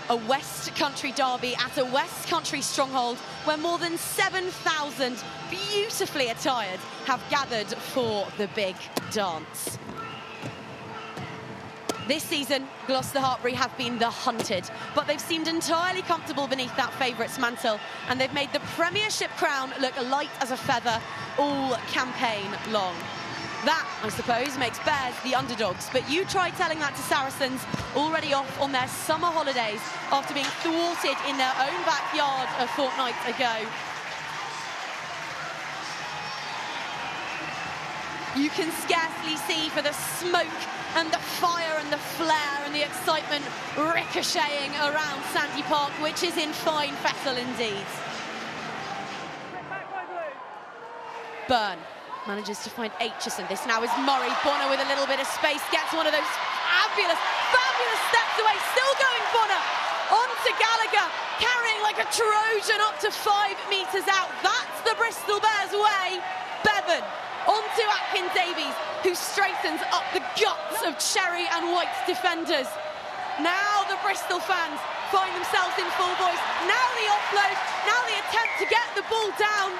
a West Country derby at a West Country stronghold where more than 7,000 beautifully attired have gathered for the big dance. This season, Gloucester-Hartpury have been the hunted, but they've seemed entirely comfortable beneath that favourites mantle, and they've made the Premiership crown look light as a feather all campaign long. That, I suppose, makes Bears the underdogs, but you try telling that to Saracens, already off on their summer holidays after being thwarted in their own backyard a fortnight ago. You can scarcely see for the smoke and the fire and the flare and the excitement ricocheting around Sandy Park, which is in fine fettle indeed. Byrne manages to find Aitchison. This now is Murray. Bonner with a little bit of space, gets one of those fabulous steps away. Still going Bonner. On to Gallagher, carrying like a Trojan up to 5 metres out. That's the Bristol Bears way. Bevan on to Atkins-Davies, who strengthens up the guts of Cherry and White's defenders. Now the Bristol fans find themselves in full voice. Now the offload, now the attempt to get the ball down,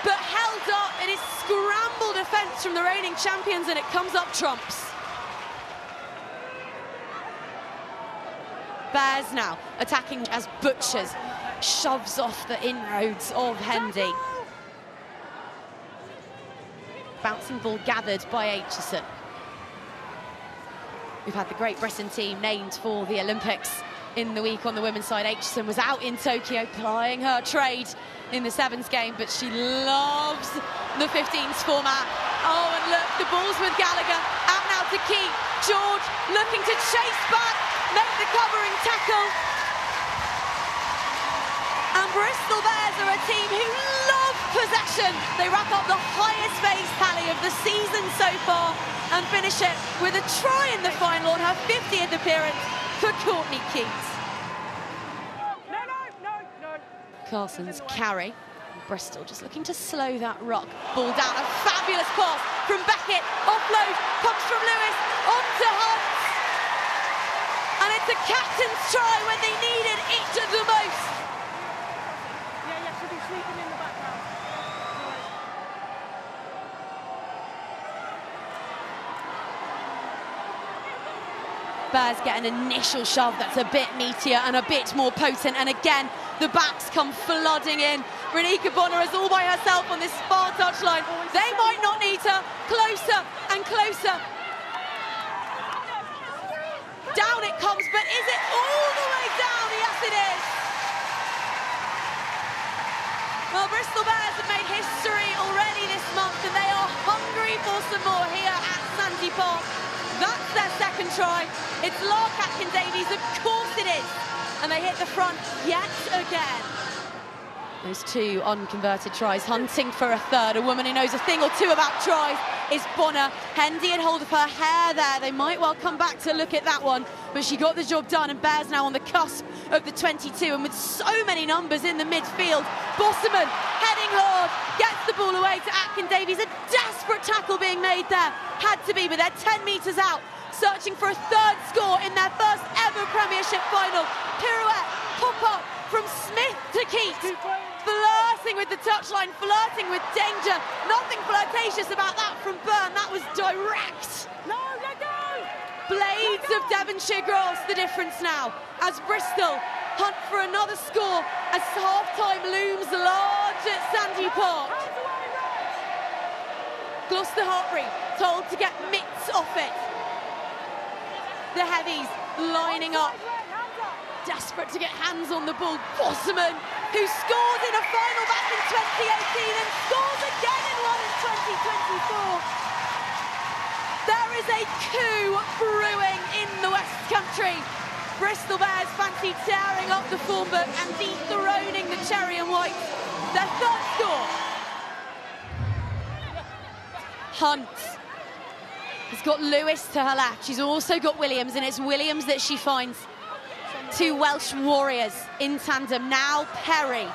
but held up. It is scramble defence from the reigning champions, and it comes up trumps. Bears now attacking as Butchers shoves off the inroads of Hendy. Bouncing ball gathered by Aitchison. We've had the Great Britain team named for the Olympics in the week on the women's side. Aitchison was out in Tokyo plying her trade in the sevens game, but she loves the 15s format. Oh, and look, the ball's with Gallagher. Out now to Key. George looking to chase back, make the covering tackle. And Bristol Bears are a team who love possession. They rack up the highest base tally of the season so far and finish it with a try in the final on her 50th appearance for Courtney Keats. Carson's carry. Bristol just looking to slow that rock. Ball down, a fabulous pass from Beckett. Offload comes from Lewis, on to Hunt. And it's a captain's try when they needed it the most. Yeah, she'll be sleeping in the background. Bears get an initial shove that's a bit meatier and a bit more potent, and again the backs come flooding in. Renika Bonner is all by herself on this far touchline. They might not need her. Closer and closer. Down it comes, but is it all the way down? Yes, it is. Well, Bristol Bears have made history already this month, and they are hungry for some more here at Sandy Park. That's their second try. It's Lark Atkins-Davies, of course it is. And they hit the front yet again. Those two unconverted tries, hunting for a third. A woman who knows a thing or two about tries is Bonner. Hendy had hold of her hair there. They might well come back to look at that one, but she got the job done, and Bears now on the cusp of the 22, and with so many numbers in the midfield. Bosserman heading hard, gets the ball away to Atkins-Davies. A desperate tackle being made there. Had to be, but they're 10 metres out, searching for a third score in their first ever Premiership final. Pirouette, pop-up from Smith to Keats. Flirting with the touchline, flirting with danger. Nothing flirtatious about that from Byrne. That was direct. No, let go! Blades of Devonshire grass, the difference now, as Bristol hunt for another score as half-time looms large at Sandy Park. Gloucester-Hartpury told to get mitts off it. The heavies lining up, desperate to get hands on the ball. Bosserman, who scored in a final back in 2018 and scores again in one in 2024. There is a coup brewing in the West Country. Bristol Bears fancy tearing up the form book and dethroning the Cherry and White. Their third score. Hunt has got Lewis to her left. She's also got Williams, and it's Williams that she finds. Two Welsh warriors in tandem. Now Perry,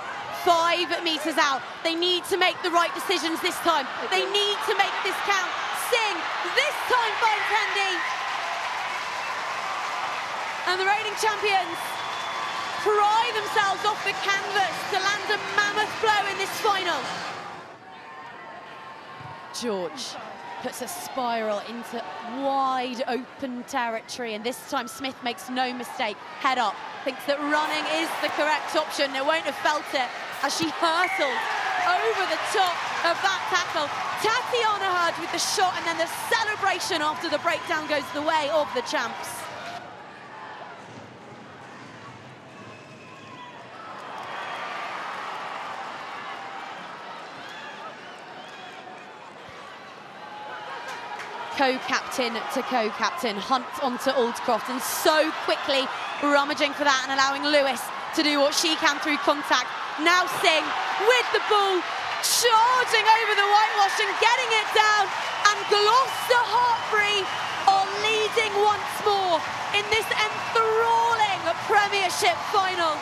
5 metres out. They need to make the right decisions this time. They need to make this count. Singh, this time finds Hendy. And the reigning champions pry themselves off the canvas to land a mammoth blow in this final. George puts a spiral into wide open territory, and this time Smith makes no mistake. Head up, thinks that running is the correct option. It won't have felt it as she hurtled over the top of that tackle. Tatiana Hurd with the shot, and then the celebration after the breakdown goes the way of the champs. Co-captain to co-captain, Hunt onto Aldcroft, and so quickly rummaging for that and allowing Lewis to do what she can through contact. Now Singh with the ball, charging over the whitewash and getting it down, and Gloucester-Hartpury are leading once more in this enthralling Premiership final.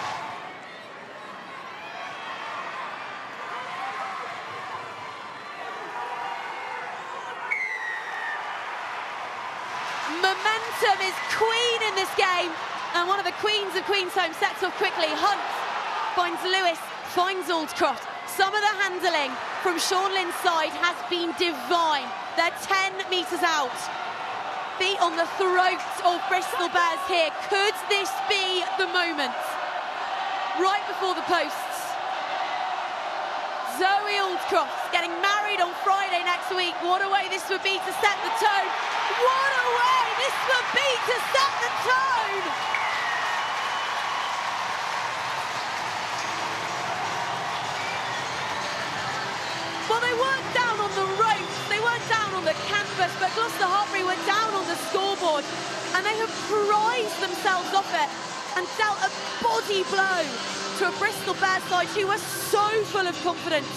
Momentum is queen in this game, and one of the queens of Queensholm sets off quickly. Hunt finds Lewis, finds Aldcroft. Some of the handling from Sean Lynn's side has been divine. They're 10 metres out. Feet on the throat of Bristol Bears here. Could this be the moment? Right before the posts. Zoe Aldcroft getting married on Friday next week. What a way this would be to set the tone. What a way this would be to set the tone. Well, they weren't down on the ropes, they weren't down on the canvas, but Gloucester-Hartpury were down on the scoreboard, and they have prized themselves off it and dealt a body blow to a Bristol Bears side who were so full of confidence.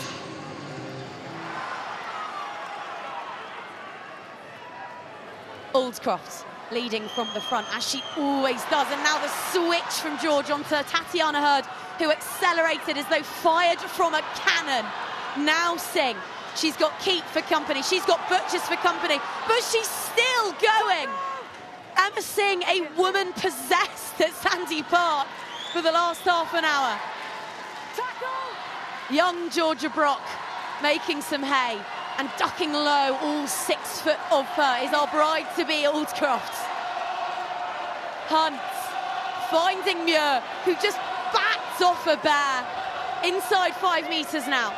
Aldcroft leading from the front, as she always does, and now the switch from George onto Tatiana Hurd, who accelerated as though fired from a cannon. Now Singh, she's got Keat for company, she's got Butchers for company, but she's still going. Emma Singh, a woman possessed at Sandy Park for the last half an hour. Tackle! Young Georgia Brock making some hay and ducking low. All 6 foot of her is our bride-to-be Aldcroft. Hunt finding Muir, who just bats off a bear. Inside 5 metres now.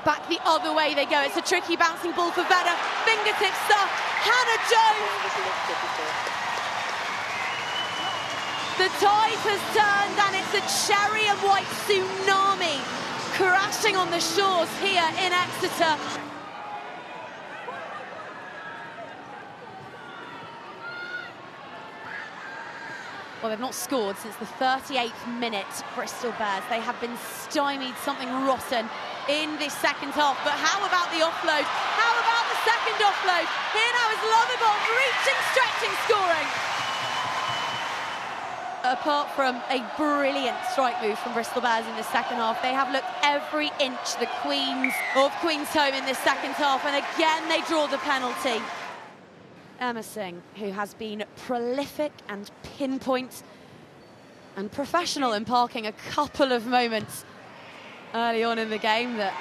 Back the other way they go. It's a tricky bouncing ball for Vedder. Fingertip stuff. Hannah Jones. The tide has turned, and it's a cherry and white tsunami crashing on the shores here in Exeter. Well, they've not scored since the 38th minute, Bristol Bears. They have been stymied something rotten in this second half. But how about the offload? How about the second offload? Here now is Lovibond reaching, stretching, scoring. Apart from a brilliant strike move from Bristol Bears in the second half, they have looked every inch the queens of Queensholm in this second half, and again they draw the penalty. Emma Singh, who has been prolific and pinpoint and professional in parking a couple of moments early on in the game that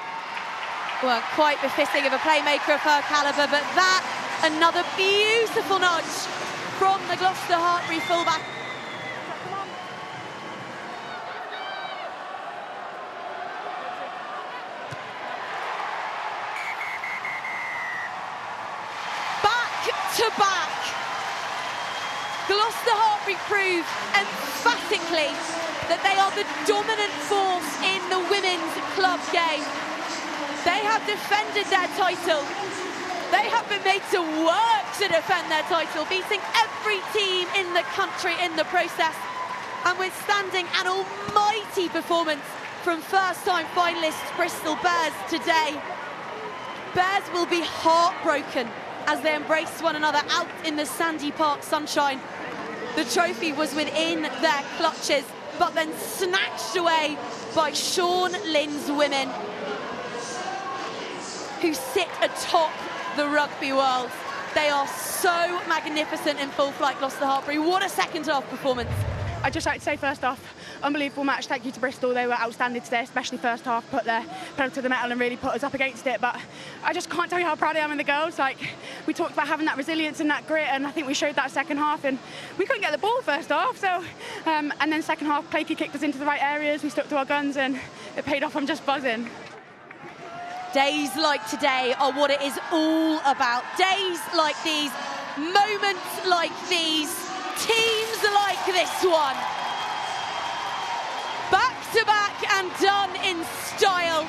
weren't quite befitting of a playmaker of her calibre, but that, another beautiful nudge from the Gloucester-Hartpury fullback. To back, Gloucester-Hartpury prove emphatically that they are the dominant force in the women's club game. They have defended their title. They have been made to work to defend their title, beating every team in the country in the process, and withstanding an almighty performance from first-time finalists Bristol Bears today. Bears will be heartbroken as they embrace one another out in the Sandy Park sunshine. The trophy was within their clutches, but then snatched away by Sean Lynn's women, who sit atop the rugby world. They are so magnificent in full flight, Gloucester-Hartpury. What a second half performance. I'd just like to say first off, unbelievable match. Thank you to Bristol. They were outstanding today, especially first half, put their pedal to the metal and really put us up against it. But I just can't tell you how proud I am of the girls. Like, we talked about having that resilience and that grit, and I think we showed that second half, and we couldn't get the ball first half. So, and then second half, Clayke kicked us into the right areas. We stuck to our guns and it paid off. I'm just buzzing. Days like today are what it is all about. Days like these, moments like these, teams like this one. Back to back and done in style.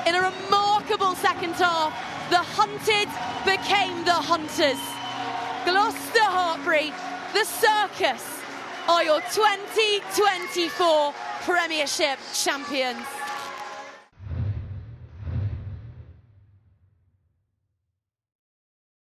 In a remarkable second half, the hunted became the hunters. Gloucester-Hartpury, the Circus, are your 2024 Premiership champions.